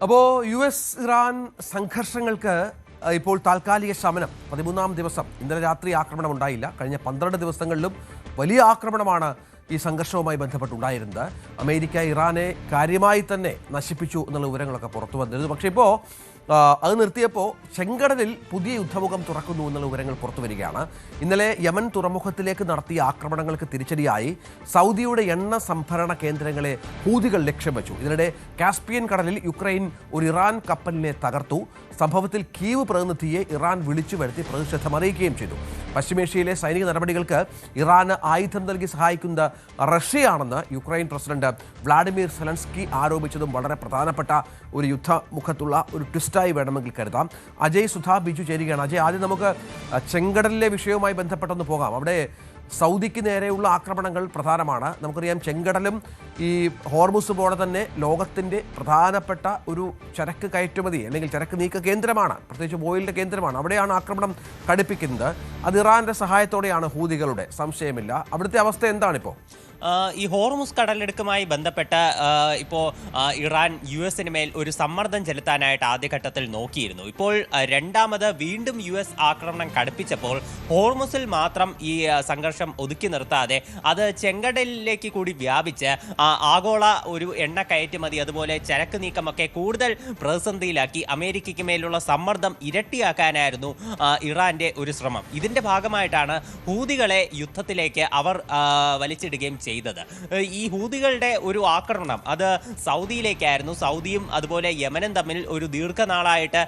അപ്പോൾ US-ഇറാൻ സംഘർഷങ്ങൾക്ക് ഇപ്പോൾ താൽക്കാലിക ശമനം 13-ാം ദിവസം. ഇന്നലെ രാത്രി ആക്രമണം ഉണ്ടായില്ല. കഴിഞ്ഞ 12 ദിവസങ്ങളിലും വലിയ ആക്രമണമാണ് ഈ സംഘർഷവുമായി ബന്ധപ്പെട്ടുണ്ടായിരുന്നത്. അമേരിക്ക ഇറാനെ കാര്യമായി തന്നെ നശിപ്പിച്ചു എന്നുള്ള വിവരങ്ങളൊക്കെ പുറത്തു വന്നിരുന്നു. പക്ഷേ ഇപ്പോൾ അത് നിർത്തിയപ്പോൾ ചെങ്കടലിൽ പുതിയ യുദ്ധമുഖം തുറക്കുന്നു എന്നുള്ള വിവരങ്ങൾ പുറത്തു വരികയാണ്. ഇന്നലെ യമൻ തുറമുഖത്തിലേക്ക് നടത്തിയ ആക്രമണങ്ങൾക്ക് തിരിച്ചടിയായി സൗദിയുടെ എണ്ണ സംഭരണ കേന്ദ്രങ്ങളെ ഹൂതികൾ ലക്ഷ്യം വെച്ചു. ഇതിനിടെ കാസ്പിയൻ കടലിൽ യുക്രൈൻ ഒരു ഇറാൻ കപ്പലിനെ തകർത്തു. സംഭവത്തിൽ കീവ് പ്രതിനിധിയെ ഇറാൻ വിളിച്ചു വരുത്തി പ്രതിഷേധം അറിയിക്കുകയും ചെയ്തു. പശ്ചിമേഷ്യയിലെ സൈനിക നടപടികൾക്ക് ഇറാന് ആയുധം നൽകി സഹായിക്കുന്നത് റഷ്യയാണെന്ന് യുക്രൈൻ പ്രസിഡന്റ് വ്ളാഡിമിർ സെലൻസ്കി ആരോപിച്ചതും വളരെ പ്രധാനപ്പെട്ട ഒരു യുദ്ധമുഖത്തുള്ള ഒരു ട്വിസ്റ്റായി വേണമെങ്കിൽ കരുതാം. അജയ് സുധാ ബിജു ചേരുകയാണ്. അജയ്, ആദ്യം നമുക്ക് ചെങ്കടലിലെ വിഷയവുമായി ബന്ധപ്പെട്ടൊന്ന് പോകാം. അവിടെ സൗദിക്ക് നേരെയുള്ള ആക്രമണങ്ങൾ പ്രധാനമാണ്. നമുക്കറിയാം ചെങ്കടലും ഈ ഹോർമുസ് പോലെ തന്നെ ലോകത്തിൻ്റെ പ്രധാനപ്പെട്ട ഒരു ചരക്ക് കയറ്റുമതി അല്ലെങ്കിൽ ചരക്ക് നീക്ക കേന്ദ്രമാണ്, പ്രത്യേകിച്ച് ഓയിലിൻ്റെ കേന്ദ്രമാണ്. അവിടെയാണ് ആക്രമണം കടുപ്പിക്കുന്നത്. അത് ഇറാൻ്റെ സഹായത്തോടെയാണ് ഹൂതികളുടെ, സംശയമില്ല. അവിടുത്തെ അവസ്ഥ എന്താണിപ്പോൾ? ഈ ഹോർമുസ് കടലെടുക്കുമായി ബന്ധപ്പെട്ട് ഇപ്പോൾ ഇറാൻ US മേൽ ഒരു സമ്മർദ്ദം ചെലുത്താനായിട്ട് ആദ്യഘട്ടത്തിൽ നോക്കിയിരുന്നു. ഇപ്പോൾ രണ്ടാമത് വീണ്ടും US ആക്രമണം കടുപ്പിച്ചപ്പോൾ ഹോർമുസിൽ മാത്രം ഈ സംഘർഷം ഒതുക്കി നിർത്താതെ അത് ചെങ്കടലിലേക്ക് കൂടി വ്യാപിച്ച് ആഗോള ഒരു എണ്ണ കയറ്റുമതി അതുപോലെ ചരക്ക് നീക്കമൊക്കെ കൂടുതൽ പ്രതിസന്ധിയിലാക്കി അമേരിക്കയ്ക്ക് മേലുള്ള സമ്മർദ്ദം ഇരട്ടിയാക്കാനായിരുന്നു ഇറാന്റെ ഒരു ശ്രമം. ഇതിന്റെ ഭാഗമായിട്ടാണ് ഹൂതികളെ യുദ്ധത്തിലേക്ക് അവർ വലിച്ചിടുകയും ചെയ്തത്. ഈ ഹൂതികളുടെ ഒരു ആക്രമണം അത് സൗദിയിലേക്കായിരുന്നു. സൗദിയും അതുപോലെ യമനും തമ്മിൽ ഒരു ദീർഘനാളായിട്ട്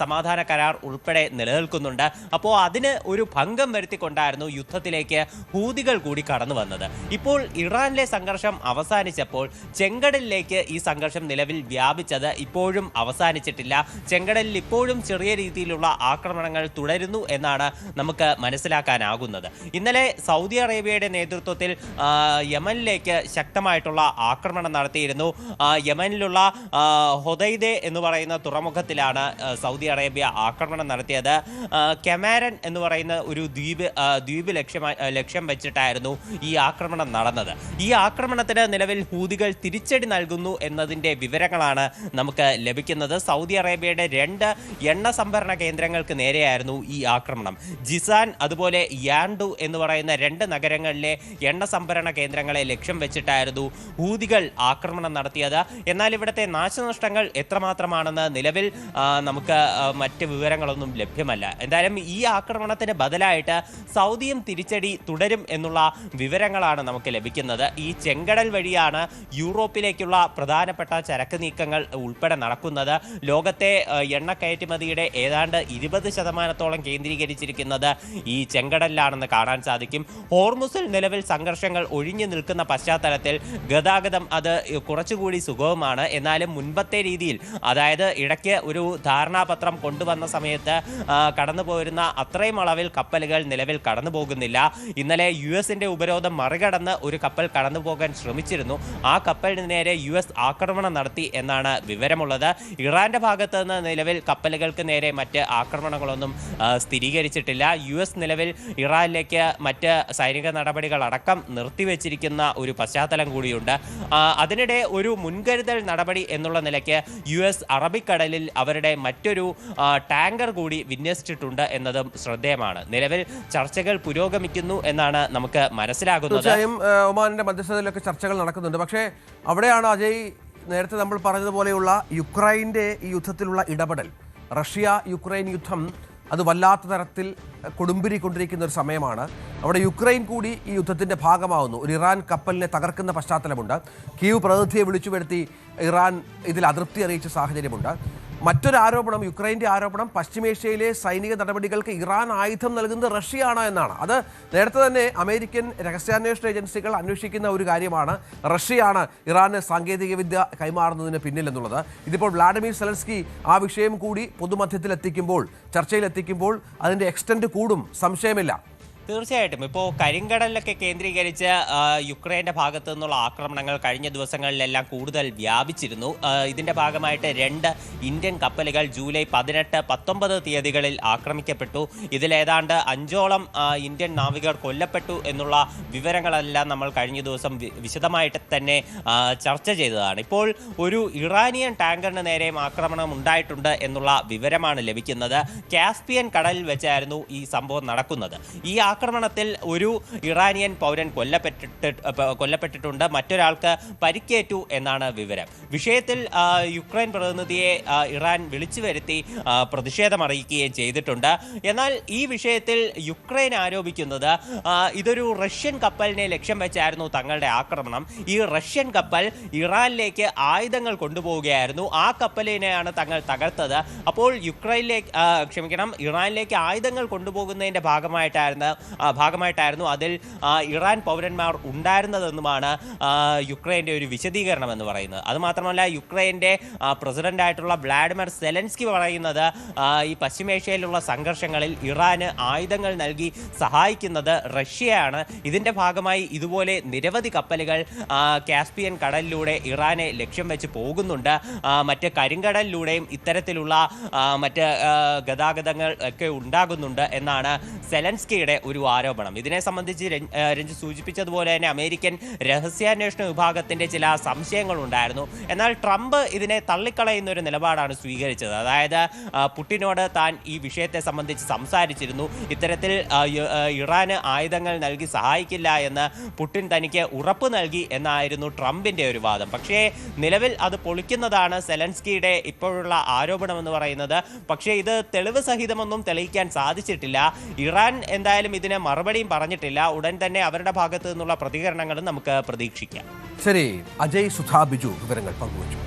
സമാധാന കരാർ ഉൾപ്പെടെ നിലനിൽക്കുന്നുണ്ട്. അപ്പോൾ അതിന് ഒരു ഭംഗം വരുത്തിക്കൊണ്ടായിരുന്നു യുദ്ധത്തിലേക്ക് ഹൂതികൾ കൂടി കടന്നു വന്നത്. ഇപ്പോൾ ഇറാനിലെ സംഘർഷം അവസാനിച്ചപ്പോൾ ചെങ്കടലിലേക്ക് ഈ സംഘർഷം നിലവിൽ വ്യാപിച്ചത് ഇപ്പോഴും അവസാനിച്ചിട്ടില്ല. ചെങ്കടലിൽ ഇപ്പോഴും ചെറിയ രീതിയിലുള്ള ആക്രമണങ്ങൾ തുടരുന്നു എന്നാണ് നമുക്ക് മനസ്സിലാക്കാനാകുന്നത്. ഇന്നലെ സൗദി അറേബ്യയുടെ നേതൃത്വത്തിൽ യമനിലേക്ക് ശക്തമായിട്ടുള്ള ആക്രമണം നടത്തിയിരുന്നു. യമനിലുള്ള ഹൊദൈദെ എന്ന് പറയുന്ന തുറമുഖത്തിലാണ് സൗദി അറേബ്യ ആക്രമണം നടത്തിയത്. കെമാരൻ എന്ന് പറയുന്ന ഒരു ദ്വീപ് ലക്ഷ്യം വെച്ചിട്ടായിരുന്നു ഈ ആക്രമണം നടന്നത്. ഈ ആക്രമണത്തിന് നിലവിൽ ഹൂതികൾ തിരിച്ചടി നൽകുന്നു എന്നതിൻ്റെ വിവരങ്ങളാണ് നമുക്ക് ലഭിക്കുന്നത്. സൗദി അറേബ്യയുടെ 2 എണ്ണ സംഭരണ കേന്ദ്രങ്ങൾക്ക് നേരെയായിരുന്നു ഈ ആക്രമണം. ജിസാൻ അതുപോലെ യാൻഡു എന്ന് പറയുന്ന 2 നഗരങ്ങളിലെ എണ്ണ സംഭരണ കേന്ദ്രങ്ങളെ ലക്ഷ്യം വെച്ചിട്ടായിരുന്നു ഹൂതികൾ ആക്രമണം നടത്തിയത്. എന്നാൽ ഇവിടുത്തെ നാശനഷ്ടങ്ങൾ എത്രമാത്രമാണെന്ന് നിലവിൽ നമുക്ക് മറ്റ് വിവരങ്ങളൊന്നും ലഭ്യമല്ല. എന്തായാലും ഈ ആക്രമണത്തിന് ബദലായിട്ട് സൗദിയും തിരിച്ചടി തുടരും എന്നുള്ള വിവരങ്ങളാണ് നമുക്ക് ലഭിക്കുന്നത്. ഈ ചെങ്കടൽ വഴിയാണ് യൂറോപ്പിലേക്കുള്ള പ്രധാനപ്പെട്ട ചരക്ക് നീക്കങ്ങൾ ഉൾപ്പെടെ നടക്കുന്നത്. ലോകത്തെ എണ്ണ കയറ്റുമതിയുടെ ഏതാണ്ട് 20% കേന്ദ്രീകരിച്ചിരിക്കുന്നത് ഈ ചെങ്കടലിലാണെന്ന് കാണാൻ സാധിക്കും. ഹോർമുസിൽ നിലവിൽ സംഘർഷങ്ങൾ ഒഴിഞ്ഞു നിൽക്കുന്ന പശ്ചാത്തലത്തിൽ ഗതാഗതം അത് കുറച്ചുകൂടി സുഗമമാണ്. എന്നാലും മുൻപത്തെ രീതിയിൽ, അതായത് ഇടയ്ക്ക് ഒരു ധാരണാപത്രം കൊണ്ടുവന്ന സമയത്ത് കടന്നു പോയിരുന്ന അത്രയും അളവിൽ കപ്പലുകൾ നിലവിൽ കടന്നു പോകുന്നില്ല. ഇന്നലെ US-ന്റെ ഉപരോധം മറികടന്ന് ഒരു കപ്പൽ കടന്നു പോകാൻ ശ്രമിച്ചിരുന്നു. ആ കപ്പലിന് നേരെ US ആക്രമണം നടത്തി എന്നാണ് വിവരമുള്ളത്. ഇറാന്റെ ഭാഗത്ത് നിന്ന് നിലവിൽ കപ്പലുകൾക്ക് നേരെ മറ്റ് ആക്രമണങ്ങളൊന്നും സ്ഥിരീകരിച്ചിട്ടില്ല. US നിലവിൽ ഇറാനിലേക്ക് മറ്റ് സൈനിക നടപടികൾ അടക്കം നിർത്തിവെച്ചിരിക്കുന്ന ഒരു പശ്ചാത്തലം കൂടിയുണ്ട്. അതിനിടെ ഒരു മുൻകരുതൽ നടപടി എന്നുള്ള നിലയ്ക്ക് US അറബിക്കടലിൽ അവരുടെ മറ്റൊരു ടാങ്കർ കൂടി വിന്യസിച്ചിട്ടുണ്ട് എന്നതും ശ്രദ്ധേയമാണ്. നിലവിൽ ചർച്ചകൾ പുരോഗമിക്കുന്നു എന്നാണ് നമുക്ക് മനസ്സിലാകുന്നത്. തീർച്ചയായും ഒമാനിന്റെ മധ്യസ്ഥതയിലൊക്കെ ചർച്ചകൾ നടക്കുന്നുണ്ട്. പക്ഷേ അവിടെയാണ് അജയ് നേരത്തെ നമ്മൾ പറഞ്ഞതുപോലെയുള്ള യുക്രൈൻ്റെ ഈ യുദ്ധത്തിലുള്ള ഇടപെടൽ. റഷ്യ യുക്രൈൻ യുദ്ധം അത് വല്ലാത്ത തരത്തിൽ കൊടുമ്പിരിക്കൊണ്ടിരിക്കുന്ന ഒരു സമയമാണ്. അവിടെ യുക്രൈൻ കൂടി ഈ യുദ്ധത്തിൻ്റെ ഭാഗമാവുന്നു. ഒരു ഇറാൻ കപ്പലിനെ തകർക്കുന്ന പശ്ചാത്തലമുണ്ട്. കീവ് പ്രതിനിധിയെ വിളിച്ചു വരുത്തി ഇറാൻ ഇതിൽ അതൃപ്തി അറിയിച്ച സാഹചര്യമുണ്ട്. മറ്റൊരു ആരോപണം, യുക്രൈൻ്റെ ആരോപണം, പശ്ചിമേഷ്യയിലെ സൈനിക നടപടികൾക്ക് ഇറാൻ ആയുധം നൽകുന്നത് റഷ്യയാണ് എന്നാണ്. അത് നേരത്തെ തന്നെ അമേരിക്കൻ രഹസ്യാന്വേഷണ ഏജൻസികൾ അന്വേഷിക്കുന്ന ഒരു കാര്യമാണ്. റഷ്യയാണ് ഇറാന് സാങ്കേതികവിദ്യ കൈമാറുന്നതിന് പിന്നിലെന്നുള്ളത്. ഇതിപ്പോൾ വ്ളാഡിമിർ സെലൻസ്കി ആ വിഷയം കൂടി പൊതുമധ്യത്തിലെത്തിക്കുമ്പോൾ, ചർച്ചയിലെത്തിക്കുമ്പോൾ അതിൻ്റെ എക്സ്റ്റൻറ്റ് കൂടും, സംശയമില്ല. തീർച്ചയായിട്ടും ഇപ്പോൾ കരിങ്കടലിലൊക്കെ കേന്ദ്രീകരിച്ച് യുക്രൈൻ്റെ ഭാഗത്തു നിന്നുള്ള ആക്രമണങ്ങൾ കഴിഞ്ഞ ദിവസങ്ങളിലെല്ലാം കൂടുതൽ വ്യാപിച്ചിരുന്നു. ഇതിൻ്റെ ഭാഗമായിട്ട് 2 ഇന്ത്യൻ കപ്പലുകൾ ജൂലൈ 18, 19 തീയതികളിൽ ആക്രമിക്കപ്പെട്ടു. ഇതിലേതാണ്ട് 5ഓളം ഇന്ത്യൻ നാവികർ കൊല്ലപ്പെട്ടു എന്നുള്ള വിവരങ്ങളെല്ലാം നമ്മൾ കഴിഞ്ഞ ദിവസം വിശദമായിട്ട് തന്നെ ചർച്ച ചെയ്തതാണ്. ഇപ്പോൾ ഒരു ഇറാനിയൻ ടാങ്കറിന് നേരെയും ആക്രമണം ഉണ്ടായിട്ടുണ്ട് എന്നുള്ള വിവരമാണ് ലഭിക്കുന്നത്. കാസ്പിയൻ കടലിൽ വെച്ചായിരുന്നു ഈ സംഭവം നടക്കുന്നത്. ഈ ആക്രമണത്തിൽ ഒരു ഇറാനിയൻ പൗരൻ കൊല്ലപ്പെട്ടിട്ടുണ്ട്, മറ്റൊരാൾക്ക് പരിക്കേറ്റു എന്നാണ് വിവരം. വിഷയത്തിൽ യുക്രൈൻ പ്രതിനിധിയെ ഇറാൻ വിളിച്ചു വരുത്തി പ്രതിഷേധമറിയിക്കുകയും ചെയ്തിട്ടുണ്ട്. എന്നാൽ ഈ വിഷയത്തിൽ യുക്രൈൻ ആരോപിക്കുന്നത് ഇതൊരു റഷ്യൻ കപ്പലിനെ ലക്ഷ്യം വെച്ചായിരുന്നു തങ്ങളുടെ ആക്രമണം. ഈ റഷ്യൻ കപ്പൽ ഇറാനിലേക്ക് ആയുധങ്ങൾ കൊണ്ടുപോവുകയായിരുന്നു. ആ കപ്പലിനെയാണ് തങ്ങൾ തകർത്തത്. അപ്പോൾ ഇറാനിലേക്ക് ആയുധങ്ങൾ കൊണ്ടുപോകുന്നതിന്റെ ഭാഗമായിട്ടായിരുന്നു അതിൽ ഇറാൻ പൗരന്മാർ ഉണ്ടായിരുന്നതെന്നുമാണ് യുക്രൈൻ്റെ ഒരു വിശദീകരണം എന്ന് പറയുന്നത്. അതുമാത്രമല്ല, യുക്രൈൻ്റെ പ്രസിഡന്റായിട്ടുള്ള വ്ളാഡിമിർ സെലൻസ്കി പറയുന്നത് ഈ പശ്ചിമേഷ്യയിലുള്ള സംഘർഷങ്ങളിൽ ഇറാന് ആയുധങ്ങൾ നൽകി സഹായിക്കുന്നത് റഷ്യയാണ്. ഇതിൻ്റെ ഭാഗമായി ഇതുപോലെ നിരവധി കപ്പലുകൾ കാസ്പിയൻ കടലിലൂടെ ഇറാനെ ലക്ഷ്യം വെച്ച് പോകുന്നുണ്ട്. മറ്റ് കരിങ്കടലിലൂടെയും ഇത്തരത്തിലുള്ള മറ്റ് ഗതാഗതങ്ങൾ ഒക്കെ ഉണ്ടാകുന്നുണ്ട് എന്നാണ് സെലൻസ്കിയുടെ ഒരു ആരോപണം. ഇതിനെ സംബന്ധിച്ച് രഞ്ജി സൂചിപ്പിച്ചതുപോലെ തന്നെ അമേരിക്കൻ രഹസ്യാന്വേഷണ വിഭാഗത്തിന്റെ ചില സംശയങ്ങളുണ്ടായിരുന്നു. എന്നാൽ ട്രംപ് ഇതിനെ തള്ളിക്കളയുന്ന ഒരു നിലപാടാണ് സ്വീകരിച്ചത്. അതായത് പുടിനോട് താൻ ഈ വിഷയത്തെ സംബന്ധിച്ച് സംസാരിച്ചിരുന്നു. ഇത്തരത്തിൽ ഇറാന് ആയുധങ്ങൾ നൽകി സഹായിക്കില്ല എന്ന് പുടിൻ തനിക്ക് ഉറപ്പ് നൽകി എന്നായിരുന്നു ട്രംപിന്റെ ഒരു വാദം. പക്ഷേ നിലവിൽ അത് പൊളിക്കുന്നതാണ് സെലൻസ്കിയുടെ ഇപ്പോഴുള്ള ആരോപണം എന്ന് പറയുന്നത്. പക്ഷേ ഇത് തെളിവ് സഹിതമൊന്നും തെളിയിക്കാൻ സാധിച്ചിട്ടില്ല. ഇറാൻ എന്തായാലും ഇതിന് മറുപടിയും പറഞ്ഞിട്ടില്ല. ഉടൻ തന്നെ അവരുടെ ഭാഗത്തു നിന്നുള്ള പ്രതികരണങ്ങളും നമുക്ക് പ്രതീക്ഷിക്കാം. ശരി, അജയ് സുധാ ബിജു വിവരങ്ങൾ പങ്കുവച്ചു.